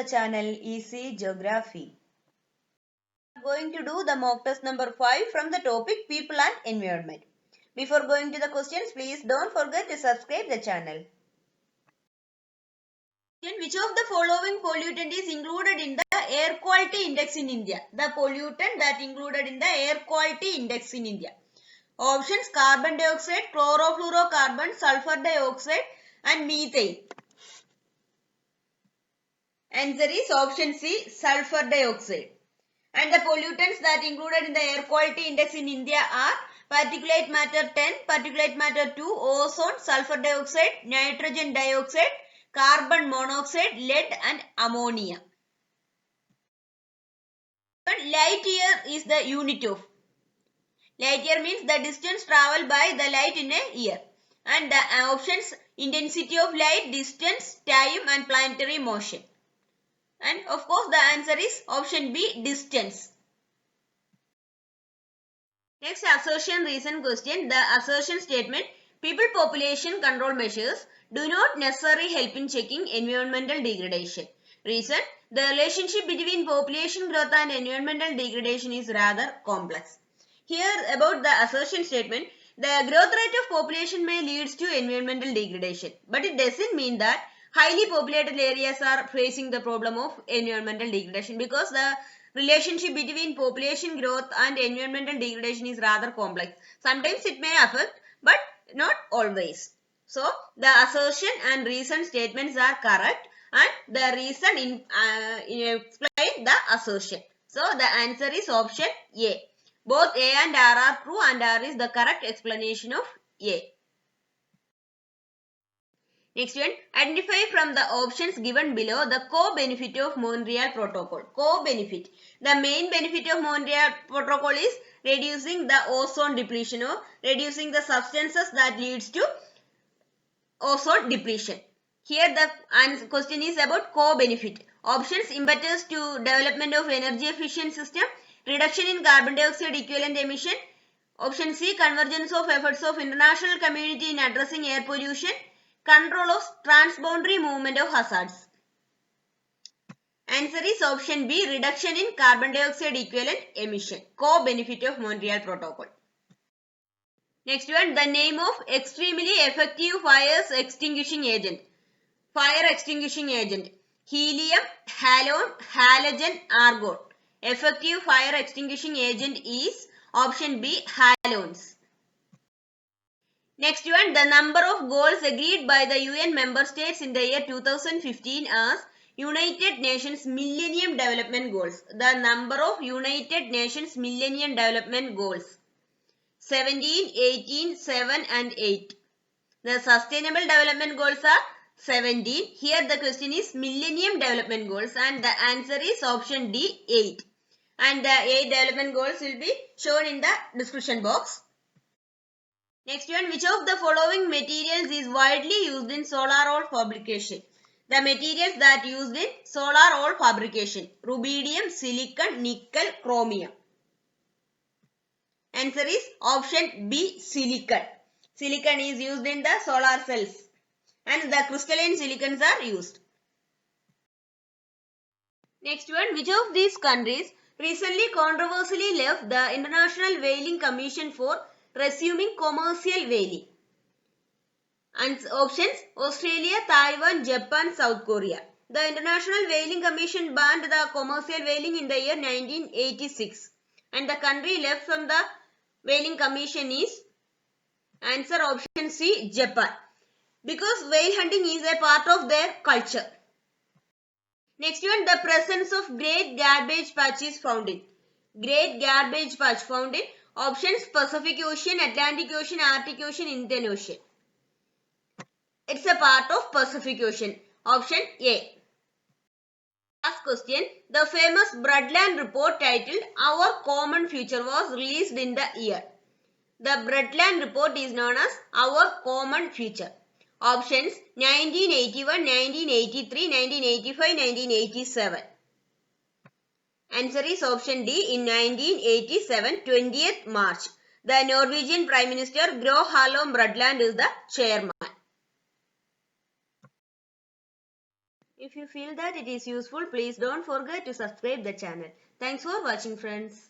channel Easy Geography. We are going to do the mock test number 5 from the topic People and Environment. Before going to the questions, please don't forget to subscribe the channel. Which of the following pollutant is included in the air quality index in India? The pollutant that included in the air quality index in India. Options: carbon dioxide, chlorofluorocarbon, sulfur dioxide and methane. Answer is option C, sulfur dioxide. And the pollutants that included in the air quality index in India are particulate matter 10, particulate matter 2, ozone, sulfur dioxide, nitrogen dioxide, carbon monoxide, lead and ammonia. Light year is the unit of. Light year means the distance traveled by the light in a year. And the options: intensity of light, distance, time and planetary motion. And of course the answer is option B, distance. Next, assertion reason question. The assertion statement: people population control measures do not necessarily help in checking environmental degradation. Reason: the relationship between population growth and environmental degradation is rather complex. Here about the assertion statement, the growth rate of population may lead to environmental degradation, but it doesn't mean that highly populated areas are facing the problem of environmental degradation, because the relationship between population growth and environmental degradation is rather complex. Sometimes it may affect, but not always. So, the assertion and reason statements are correct, and the reason explain the assertion. So, the answer is option A. Both A and R are true, and R is the correct explanation of A. Next one, identify from the options given below the co-benefit of Montreal Protocol. Co-benefit. The main benefit of Montreal Protocol is reducing the ozone depletion, or reducing the substances that leads to ozone depletion. Here the question is about co-benefit. Options: impetus to development of energy efficient system, reduction in carbon dioxide equivalent emission. Option C, convergence of efforts of international community in addressing air pollution, control of transboundary movement of hazards. Answer is option B, reduction in carbon dioxide equivalent emission, co-benefit of Montreal Protocol. Next one, the name of extremely effective fire extinguishing agent. Fire extinguishing agent: helium, halon, halogen, argon. Effective fire extinguishing agent is option B, halogens. Next one, the number of goals agreed by the UN member states in the year 2015 as United Nations Millennium Development Goals. The number of United Nations Millennium Development Goals: 17, 18, 7 and 8. The Sustainable Development Goals are 17. Here the question is Millennium Development Goals, and the answer is option D, 8. And the 8 development goals will be shown in the description box. Next one, which of the following materials is widely used in solar oil fabrication? The materials that used in solar oil fabrication: rubidium, silicon, nickel, chromium. Answer is option B, silicon. Silicon is used in the solar cells, and the crystalline silicons are used. Next one, which of these countries recently controversially left the International Whaling Commission for resuming commercial whaling? And options: Australia, Taiwan, Japan, South Korea. The International Whaling Commission banned the commercial whaling in the year 1986, and the country left from the Whaling Commission is answer option C, Japan, because whale hunting is a part of their culture. Next one, the presence of Great Garbage Patch is found in. Great Garbage Patch found in options: Pacific Ocean, Atlantic Ocean, Arctic Ocean, Indian Ocean. It's a part of Pacific Ocean. Option A. Last question. The famous Brundtland report titled Our Common Future was released in the year. The Brundtland report is known as Our Common Future. Options: 1981, 1983, 1985, 1987. Answer is option D, in 1987, 20th March. The Norwegian Prime Minister Gro Harlem Brundtland is the chairman. If you feel that it is useful, please don't forget to subscribe the channel. Thanks for watching, friends.